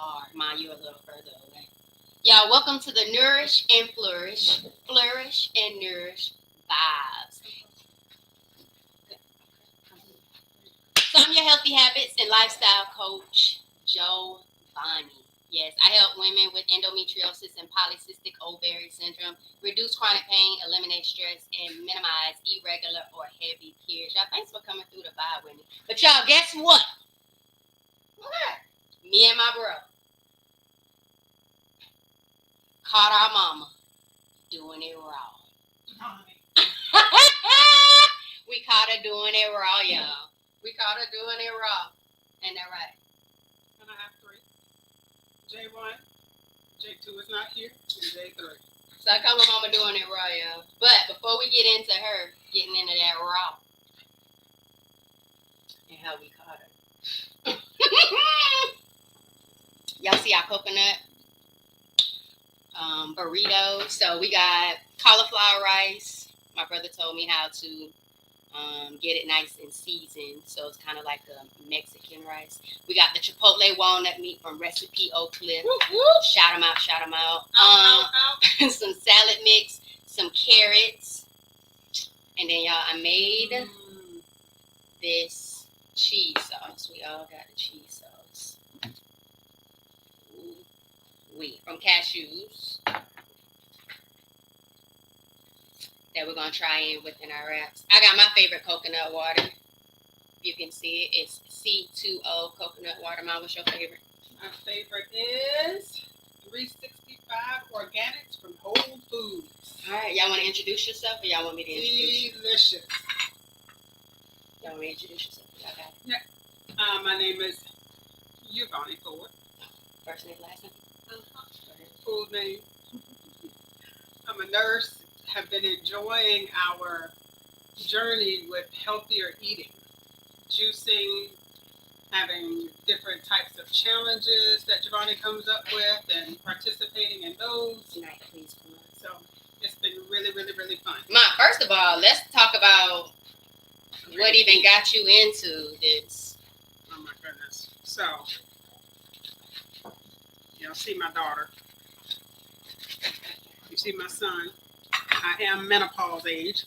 car. Mind you a little further away. Y'all, welcome to the Nourish and Flourish, Flourish and Nourish Vibes. So I'm your healthy habits and lifestyle coach, Joe Bonnie. Yes, I help women with endometriosis and polycystic ovary syndrome reduce chronic pain, eliminate stress, and minimize irregular or heavy periods. Y'all, thanks for coming through the vibe with me. But y'all, guess what? What? Me and my bro caught our mama doing it raw. We caught her doing it raw, y'all. We caught her doing it raw. Ain't that right? And I have 3. J1, J2 is not here, and J3. So I caught my mama doing it raw, y'all. But before we get into her getting into that raw and how we caught her. Y'all see our coconut burrito. So we got cauliflower rice. My brother told me how to get it nice and seasoned, so it's kind of like a Mexican rice. We got the chipotle walnut meat from Recipe Oak Cliff. Whoop, whoop. Shout them out, shout them out. Some salad mix, some carrots, and then y'all, I made this cheese sauce. We all got the cheese sauce. From cashews that we're gonna try in within our wraps. I got my favorite coconut water. You can see it. It's C2O coconut water. Mom, what's your favorite? My favorite is 365 Organics from Whole Foods. All right, y'all want to introduce yourself, or y'all want me to introduce you? Delicious. Y'all want me to introduce yourself? Y'all got it. Yeah. My name is Giovanni Ford. First name, last name. Full name. I'm a nurse. Have been enjoying our journey with healthier eating, juicing, having different types of challenges that Giovanni comes up with, and participating in those. Tonight, please come on. So it's been really, really, really fun. Mom, first of all, let's talk about what even got you into this. Oh my goodness. So, y'all see my daughter. You see my son. I am menopause age.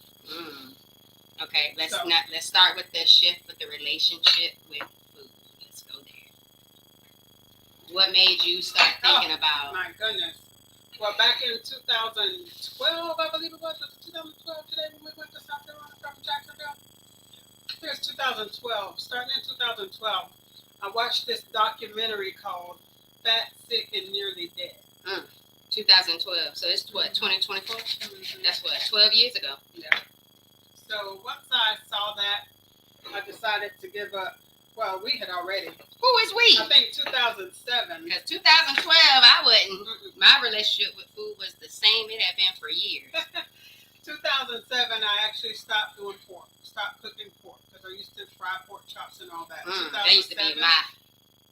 Okay, let's start with the shift with the relationship with food. Let's go there. What made you start thinking about? My goodness. Well, back in 2012, I believe it was 2012 today when we went to South Carolina from Jacksonville. It was 2012. Starting in 2012, I watched this documentary called Fat, Sick, and Nearly Dead. 2012. So it's what, 2024? Mm-hmm. That's what, 12 years ago. Yeah. So once I saw that, I decided to give up. Well, we had already. Who is we? I think 2007. Because 2012, I wouldn't. Mm-mm. My relationship with food was the same it had been for years. 2007, I actually stopped doing pork. Stopped cooking pork because I used to fry pork chops and all that. That used to be my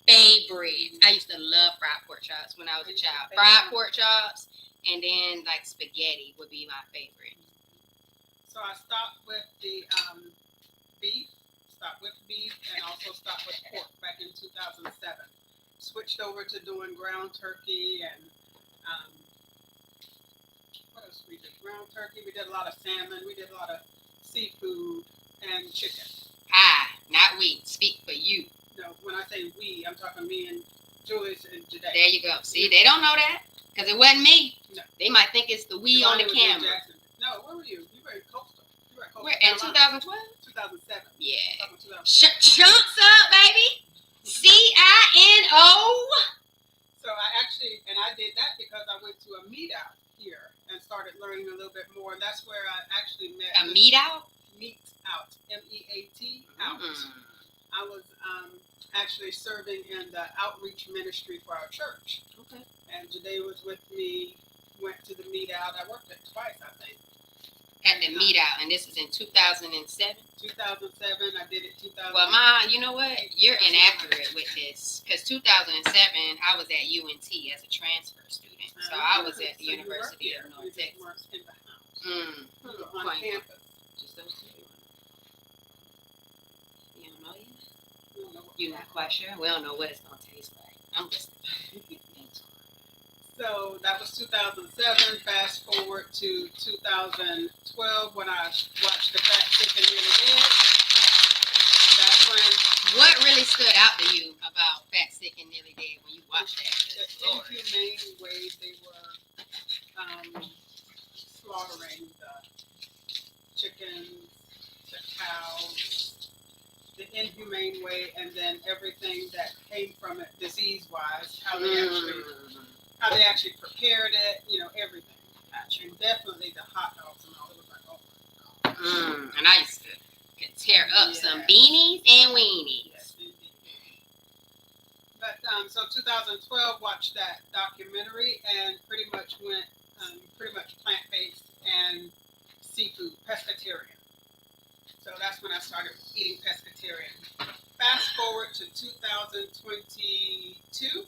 favorite. I used to love fried pork chops when I was a child. Fried pork chops, and then like spaghetti would be my favorite. So I stopped with the beef, and also stopped with pork back in 2007. Switched over to doing ground turkey and what else we did? Ground turkey. We did a lot of salmon. We did a lot of seafood and chicken. Not we. Speak for you. No, when I say we, I'm talking me and Julius and Jade. There you go. See, they don't know that because it wasn't me. No. They might think it's the we on the camera. No, where were you? You were in Coastal. We're in 2012? 2007. Yeah. 2007. Chunks up, baby. CINO. So I did that because I went to a meet out here and started learning a little bit more. And that's where I actually met. A meet out? Meet out. MEAT out. I was actually serving in the outreach ministry for our church. Okay. And Jade was with me, went to the meet out. I worked it twice, I think. At the meet out, and this was in 2007? 2007, I did it 2000. Well, Ma, you know what? You're inaccurate with this. Because 2007, I was at UNT as a transfer student. So I was at the University of North Texas. We weren't in the house. We were on campus. Just those two. You don't know yet? You're not quite sure? We don't know what it's going to taste like. I'm listening. So that was 2007. Fast forward to 2012 when I watched The Fat, Sick, and Nearly Dead. That's when What really stood out to you about Fat, Sick, and Nearly Dead when you watched that? the inhumane way they were slaughtering the chickens, the cows, the inhumane way, and then everything that came from it, disease-wise, how they actually prepared it, everything. And definitely the hot dogs and all. It was like, oh my god. And I used to tear up some beanies and weenies. Yes, indeed. But so 2012, watched that documentary and pretty much went plant-based and seafood, pescatarian. So that's when I started eating pescatarian. Fast forward to 2022.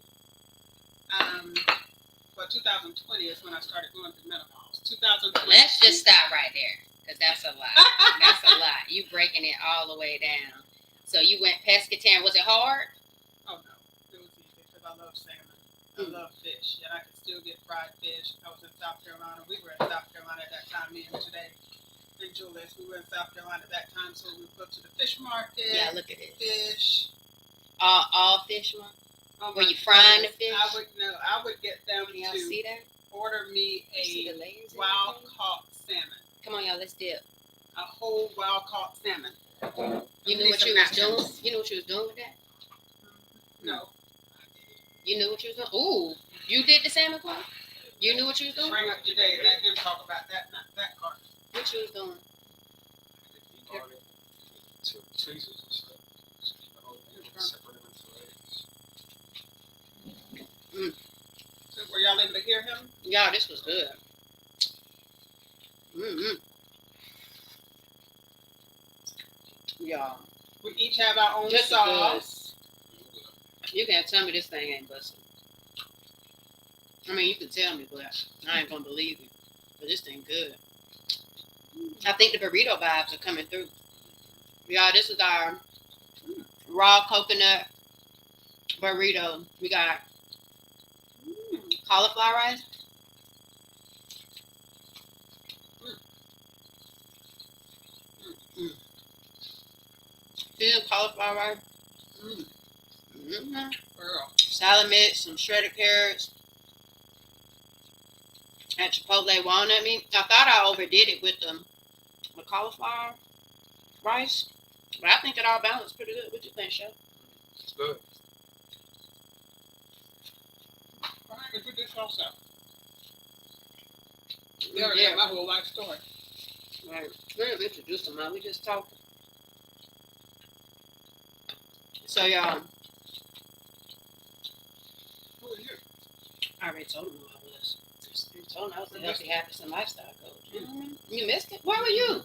2020 is when I started going through menopause. 2020. Let's just stop right there, because that's a lot. That's a lot. You breaking it all the way down. So you went pescatarian. Was it hard? Oh no, it was easy because I love salmon. I love fish, and I could still get fried fish. I was in South Carolina. We were in South Carolina at that time. Me and today and Julius, we were in South Carolina at that time, so we would go to the fish market. Yeah, look at it. Fish. All fish market. Oh, were you frying the fish? I would get them Can y'all to see that? order me See a the layers and wild everything? caught salmon. Come on, y'all. Let's dip. A whole wild caught salmon. You knew what you was doing? You knew what you was doing with that? No. You knew what you was doing? Ooh, you did the salmon club? You knew what you was doing? Bring up your day. Let him talk about that, not that part. What you was doing? Tweezers and stuff. Separate them into eggs. So were y'all able to hear him? Y'all, this was good. Y'all. We each have our own Just sauce. You can't tell me this thing ain't busting. I mean, you can tell me, but I ain't gonna believe you. But this thing good. I think the burrito vibes are coming through. Y'all, this is our raw coconut burrito. We got cauliflower rice. See the cauliflower rice? Girl. Salad mix, some shredded carrots, and chipotle walnut meat. I thought I overdid it with the cauliflower rice, but I think it all balanced pretty good. What you think, Chef? It's good. All right, introduce yourself. You already got my whole life story. Right. We didn't introduce them, man. We just talked. So, y'all, Who are you? I already told them who I was. I told them I was the healthy habits and lifestyle coach. You missed it? Where were you?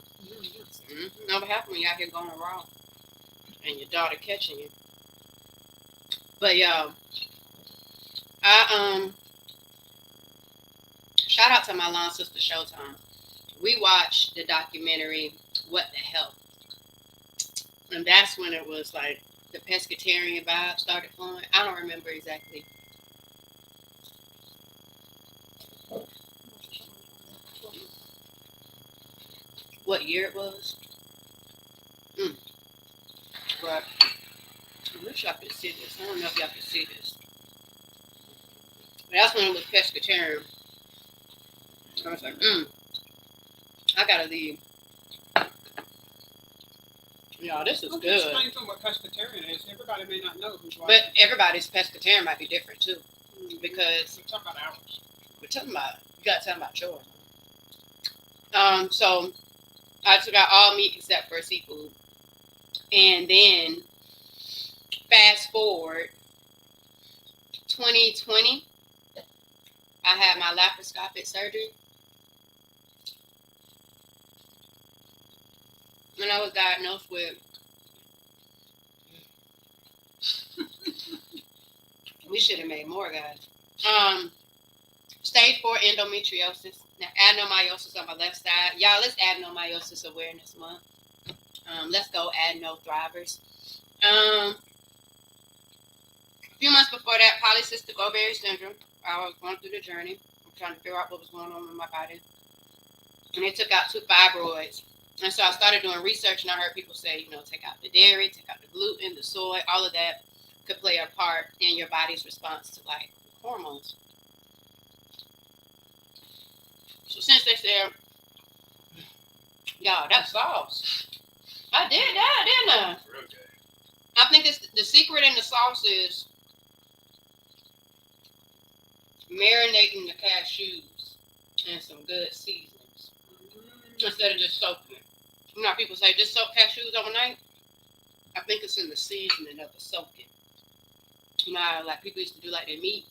Never happened when you out here going raw and your daughter catching you. But y'all, I shout out to my long sister Showtime. We watched the documentary What the Hell, and that's when it was like the pescatarian vibe started flowing. I don't remember exactly. What year it was. But I wish y'all could see this. I don't know if y'all can see this. But that's when it was pescatarian. I was like, I gotta leave. Y'all, this is good. Explain to them what pescatarian is. Everybody may not know who's watching. But everybody's pescatarian might be different too. Because we're talking about ours. we're talking about, you gotta tell them about yours. So I took out all meat except for seafood. And then fast forward 2020, I had my laparoscopic surgery. And I was diagnosed with we should have made more, guys. Stage 4 endometriosis. Now, adenomyosis on my left side. Y'all, let's adenomyosis awareness month. Let's go adeno thrivers. few months before that, polycystic ovary syndrome. I was going through the journey. I'm trying to figure out what was going on in my body. And they took out 2 fibroids. And so I started doing research, and I heard people say, take out the dairy, take out the gluten, the soy, all of that could play a part in your body's response to like hormones. So since they said, y'all, that sauce, I did that, didn't I? It's real good. I think it's the secret in the sauce is marinating the cashews in some good seasonings instead of just soaking it. People say just soak cashews overnight. I think it's in the seasoning of the soaking. Like people used to do like their meat.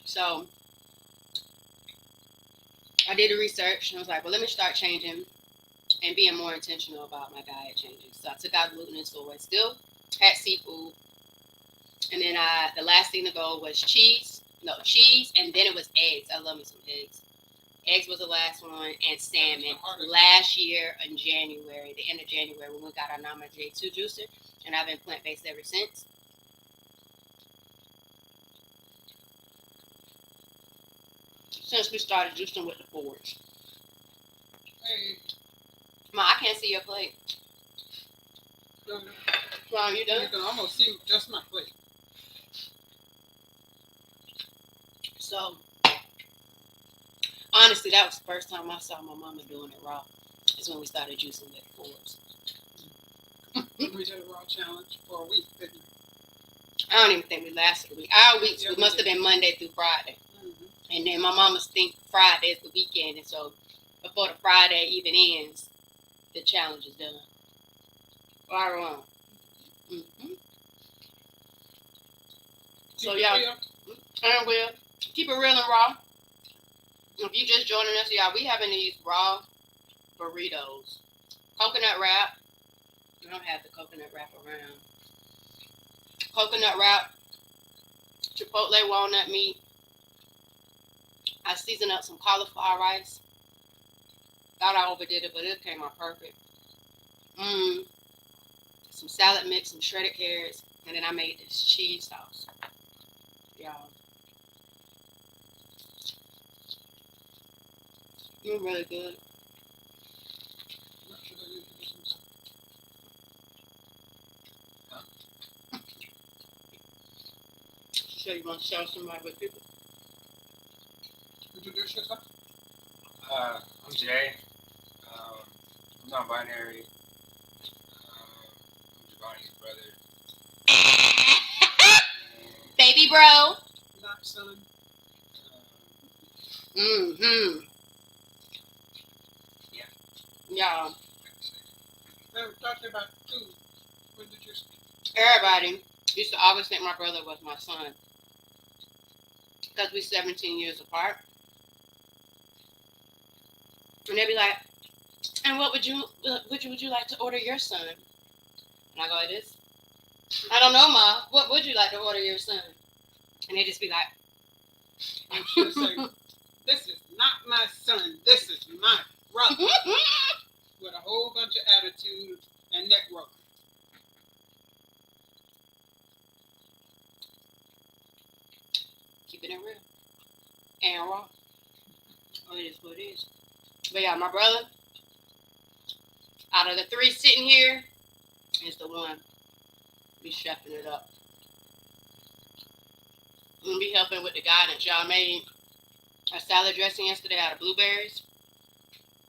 So I did the research and I was like, well, let me start changing and being more intentional about my diet changing. So I took out gluten and soy, still had seafood. And then the last thing to go was cheese, and then it was eggs. I love me some eggs. Eggs was the last one, and salmon. Last year in January, the end of January, when we got our Nama J2 juicer, and I've been plant-based ever since. Since we started juicing with the Fords. Hey, Ma, I can't see your plate. Ron, you done? you can almost see just my plate. So, honestly, that was the first time I saw my mama doing it raw. Is when we started juicing with the Fords. We did a raw challenge for a week, didn't we? I don't even think we lasted a week. Our weeks Yeah, we we must have did. been Monday through Friday. Mm-hmm. And then my mama's think Friday is the weekend, and so before the Friday even ends, the challenge is done. Right or wrong? Mm-hmm. So y'all, and we'll keep it real and raw. If you just joining us, y'all, we having these raw burritos, coconut wrap. I don't have the coconut wrap around. Coconut wrap, chipotle walnut meat. I seasoned up some cauliflower rice. Thought I overdid it, but it came out perfect. Some salad mix, some shredded carrots, and then I made this cheese sauce. Y'all. You're really good. She said you want to share somebody with people. Introduce yourself. I'm Jay. I'm non-binary. I'm Giovanni's brother. Baby bro. Not son. Mm-hmm. Yeah. Y'all. We're talking about food. When did you speak? Everybody used to always think my brother was my son. Because we're 17 years apart. And they'd be like, and what would you like to order your son? And I go like this. I don't know, Ma. What would you like to order your son? And they just be like, And she'll say, this is not my son. This is my brother. With a whole bunch of attitude and network. keeping it real. And raw. Oh, it is what it is. But yeah, my brother, out of the 3 sitting here, is the one be chefing it up. And be helping with the guidance. Y'all made a salad dressing yesterday out of blueberries.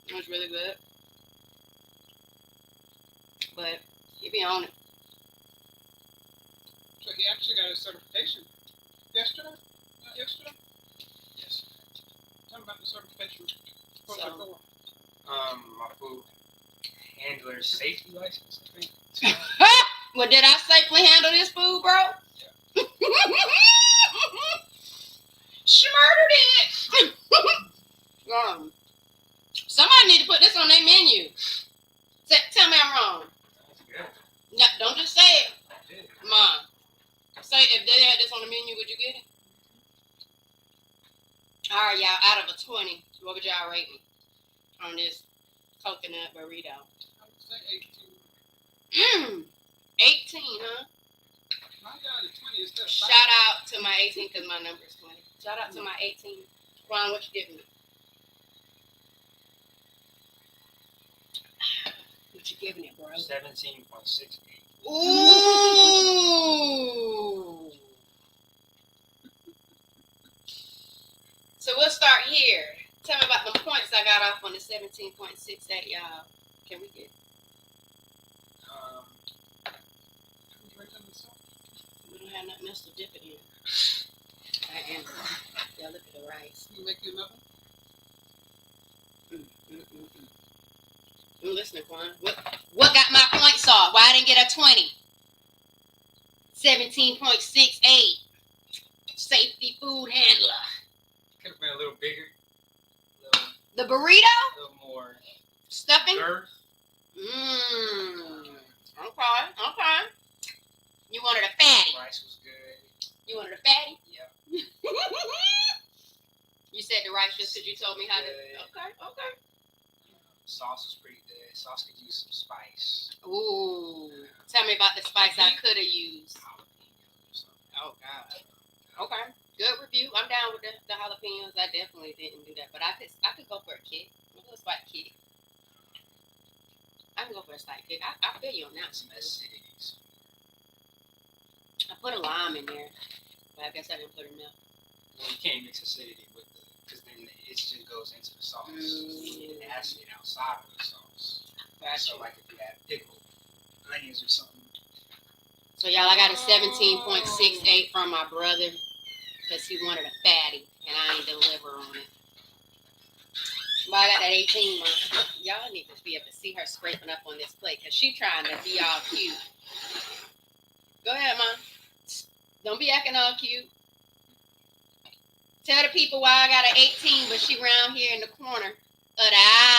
It was really good. But he be on it. So he actually got his certification yesterday? Not yesterday? Yes. Tell him about the certification. What's So- it for? My food handler safety license, I think. Well, did I safely handle this food, bro? Yeah. She murdered it. Somebody need to put this on their menu. Tell me I'm wrong. That's good. No, don't just say it. I did. Mom, say if they had this on the menu, would you get it? All right, y'all. Out of a 20, what would y'all rate me on this coconut burrito? I would say 18. 18, huh? My God, the 20 instead of 5. Shout out to my 18 because my number is 20. Shout out to my 18. Ron, what you giving me? What you giving it, bro? 17.68. Ooh. So we'll start here. Tell me about the points I got off on the 17.68, y'all. Can we get? We don't have nothing else to dip it in. I am. Y'all look at the rice. You make you another? I'm listening, Quan. What got my points off? Why I didn't get a 20? 17.68. Safety food handler. Could have been a little bigger. The burrito? A little more Stuffing? girth. Okay. You wanted a fatty. Rice was good. You wanted a fatty? Yep. You said the rice just because you told me how to. Good. Okay. Sauce was pretty good. Sauce could use some spice. Ooh. Tell me about the spice I could have used. Jalapeno or something. Oh, God. Okay. Good review. I'm down with the jalapenos. I definitely didn't do that, but I could go for a kick. A little slight kick. I can go for a slight kick. I feel you on that. Some acidities. I put a lime in there, but I guess I didn't put enough. Well, you can't mix acidity with because then it just goes into the sauce. You need the acid outside of the sauce. Gotcha. So, like if you had pickled onions or something. So y'all, I got a 17.68 from my brother because he wanted a fatty, and I ain't deliver on it. But I got that 18, man. Y'all need to be able to see her scraping up on this plate because she trying to be all cute. Go ahead, Mom. Don't be acting all cute. Tell the people why I got an 18, but she around here in the corner of the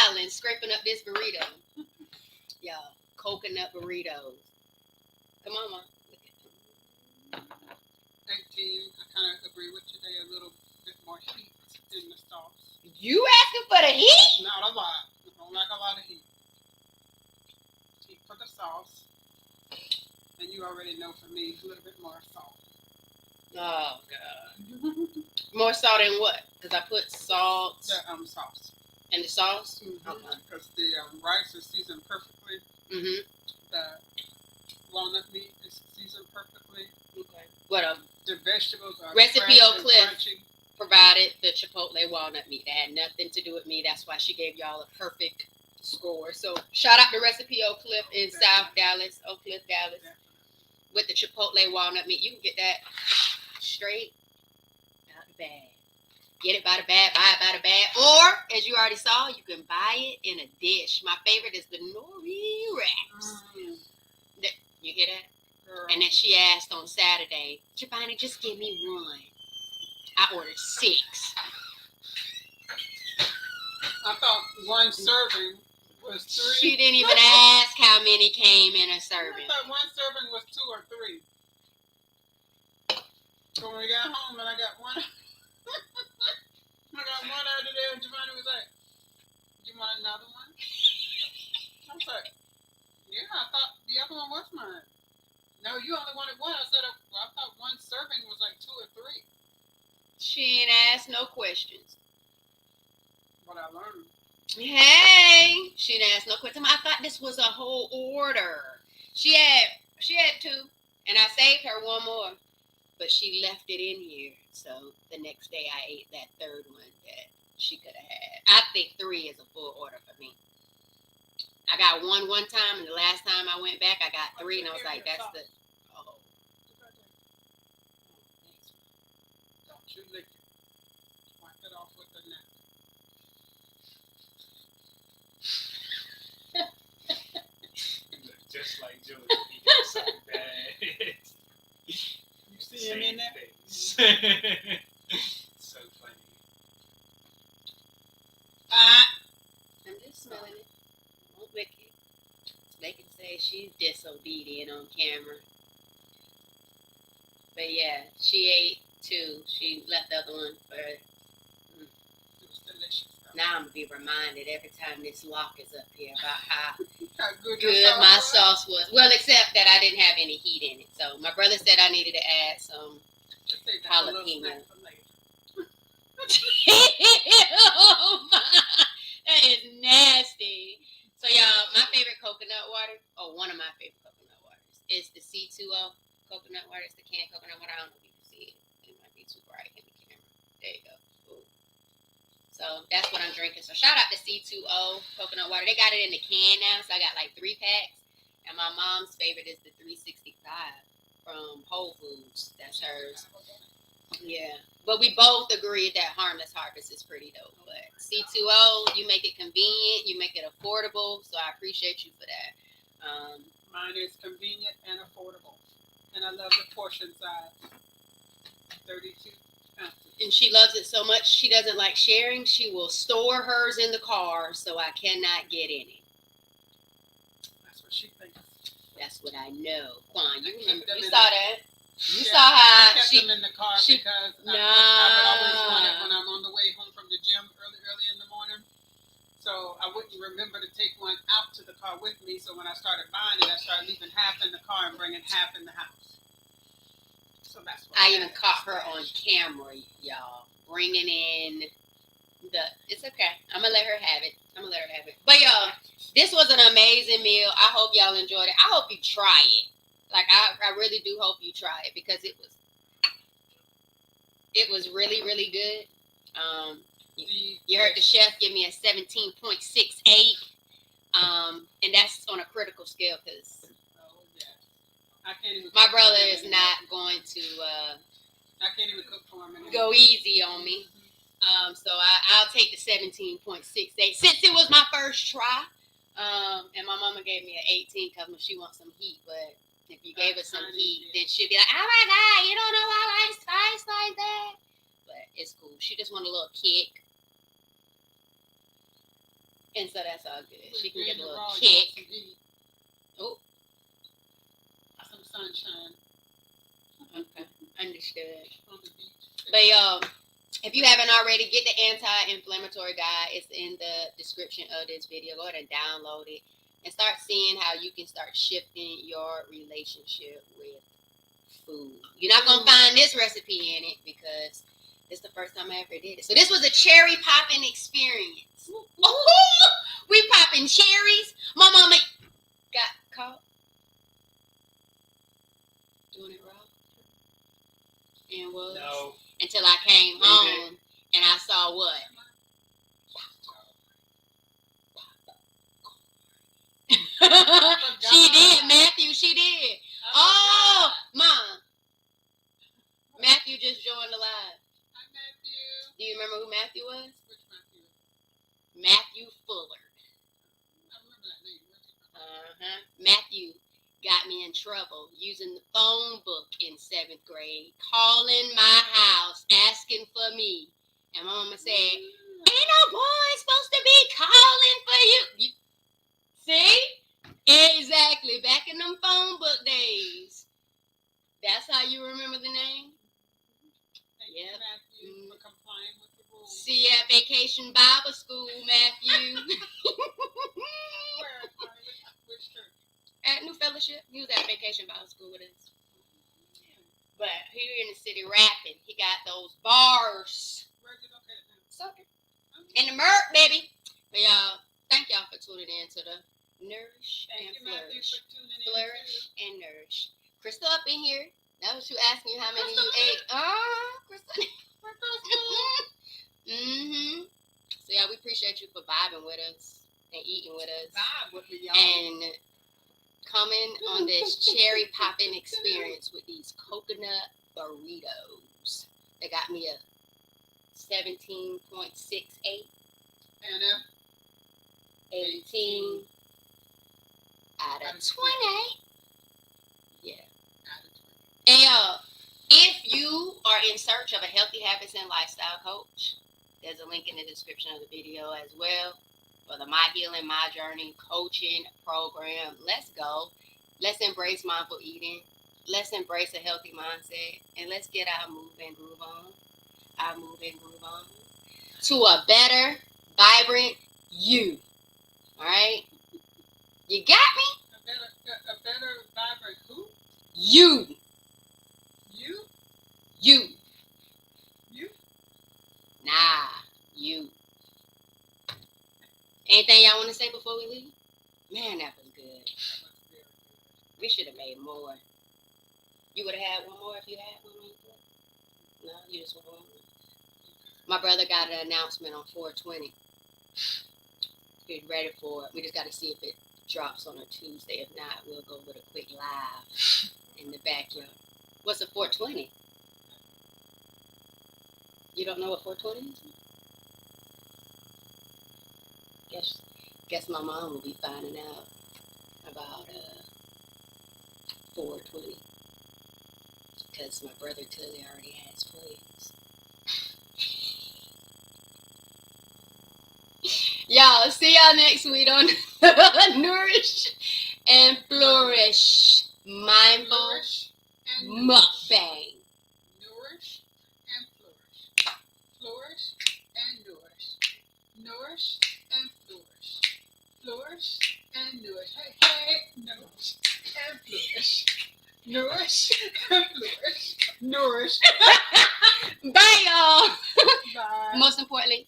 island scraping up this burrito. Y'all, coconut burritos. Come on, Mom. Look at them. 18, I kind of agree with you. They a little bit more heat in the sauce. You asking for the heat? Not a lot. I don't like a lot of heat. Heat for the sauce. And you already know for me, a little bit more salt. Oh, God. More salt in what? Because I put salt The sauce. in the sauce? Because the rice is seasoned perfectly. Mm-hmm. The walnut meat is seasoned perfectly. Okay. What The vegetables are Recipe fresh Oak and Cliff. crunchy. provided the chipotle walnut meat. That had nothing to do with me. That's why she gave y'all a perfect score. So shout out to Recipe Oak Cliff in South Dallas, Oak Cliff, Dallas, with the chipotle walnut meat. You can get that straight out the bag. Get it by the bag, buy it by the bag. Or, as you already saw, you can buy it in a dish. My favorite is the nori wraps. You hear that? Girl. And then she asked on Saturday, Giovanni, just give me one. I ordered 6. I thought one serving was 3. She didn't even ask how many came in a serving. I thought one serving was 2 or 3. So when we got home and I got one, I got one out of there, and Giovanni was like, "You want another one?" I was like, "Yeah, I thought the other one was mine." No, you only wanted one. I said, "Well, I thought one serving was like 2 or 3." She ain't asked no questions. What I learned. Hey, she didn't ask no questions. I thought this was a whole order. She had 2, and I saved her one more, but she left it in here. So the next day I ate that 3rd one that she could have had. I think 3 is a full order for me. I got one time, and the last time I went back, I got 3, and I was like, that's the. Oh. Thanks. Don't you lick it. Wipe it off with the napkin. You look just like Joey. He got something bad. You see him in there? Face. So funny. I'm just smelling it. I won't lick it. They can say she's disobedient on camera. But yeah, she ate 2. She left the other one for. It was delicious. Now I'm gonna be reminded every time this lock is up here about how How good good your my sauce sauce was. Well, except that I didn't have any heat in it. So my brother said I needed to add some was. Just take that little jalapeno. snack for later. Oh my, that is nasty. So y'all, my favorite coconut water, one of my favorite coconut waters, is the C2O coconut water. It's the canned coconut water. I don't know if you can see it. It might be too bright in the camera. There you go. Ooh. So that's what I'm drinking. So shout out to C2O coconut water. They got it in the can now, so I got like 3 packs. And my mom's favorite is the 365 from Whole Foods. That's hers. Yeah. But we both agreed that Harmless Harvest is pretty dope. But C2O, you make it convenient, you make it affordable. So I appreciate you for that. Mine is convenient and affordable. And I love the portion size. 32 ounces. And she loves it so much, she doesn't like sharing. She will store hers in the car so I cannot get in it. That's what she thinks. That's what I know. Quan, you remember? them You in saw the- that? You Yeah, saw how I kept she... them in the car she- because I would Nah. always want it when I'm on the way home from the gym early in the morning. So I wouldn't remember to take one out to the car with me. So when I started buying it, I started leaving half in the car and bringing half in the house. So that's what I even caught her on camera, y'all, bringing in the... It's okay. I'm going to let her have it. But, y'all, this was an amazing meal. I hope y'all enjoyed it. I hope you try it. Like, I really do hope you try it because it was really, really good. You heard the chef give me a 17.68. And that's on a critical scale because Oh, yeah. I can't even my cook brother for him is anymore. not going to I can't even cook for him anymore. go easy on me. So I'll take the 17.68 since it was my first try. And my mama gave me an 18 because she wants some heat. But if you gave her some heat, then she'd be like, "Oh my God, you don't know I like spice like that." But it's cool. She just want a little kick. And so that's all good. She can get a little kick. Oh, Some sunshine okay. Understood. on the beach. But if you haven't already, get the anti-inflammatory guide. It's in the description of this video. Go ahead and download it and start seeing how you can start shifting your relationship with food. You're not going to find this recipe in it because it's the first time I ever did it. So this was a cherry popping experience. Oh, we popping cherries. My mama got caught doing it wrong. And was No. until I came home and I saw what? She did, Matthew. She did. Oh, Mom. Matthew just joined the live. Hi, Matthew. Do you remember who Matthew was? Which Matthew? Matthew Fuller. I remember that name. Matthew got me in trouble using the phone book in 7th grade, calling my house, asking for me. And my mama said, "Ain't no boy supposed to be calling for you." See? Exactly. Back in them phone book days. That's how you remember the name? Thank Yep. you, Matthew, for complying with the rules. See you at Vacation Bible School, Matthew. Where? Which church? At New Fellowship. He was at Vacation Bible School with us. But here in the city rapping, he got those bars. Where's it located now? Sucker. In the murk, baby. But y'all, thank y'all for tuning in to the Nourish Thank and you, Matthew, Flourish. for tuning in. Flourish and Nourish. Crystal up in here. That was you asking you how many you ate. Crystal. So yeah, we appreciate you for vibing with us and eating with us. Vibe with me, y'all. And coming on this cherry popping experience with these coconut burritos. They got me a 17.68. And 18 out of 20. Yeah. out of 20. And y'all, if you are in search of a healthy habits and lifestyle coach, there's a link in the description of the video as well for the My Healing, My Journey coaching program. Let's go. Let's embrace mindful eating. Let's embrace a healthy mindset. And let's get our move and groove on. To a better, vibrant you. All right? You got me? A better vibrant who? You. You? You. You? Nah, you. Anything y'all want to say before we leave? Man, that was good. That was very good. We should have made more. You would have had one more if you had one on your plate? No, you just want one. My brother got an announcement on 420. He's ready for it. We just got to see if it drops on a Tuesday. If not, we'll go with a quick live in the backyard. What's a 420? You don't know what 420 is? Guess my mom will be finding out about 420. Because my brother clearly already has plans. Y'all, see y'all next week on Nourish and Flourish. Mindful Flourish and nourish. Mukbang. Nourish and flourish. Flourish and nourish. Nourish and flourish. Flourish and nourish. Hey, hey, nourish and flourish. Nourish and flourish. Nourish. Bye, y'all. Bye. Most importantly,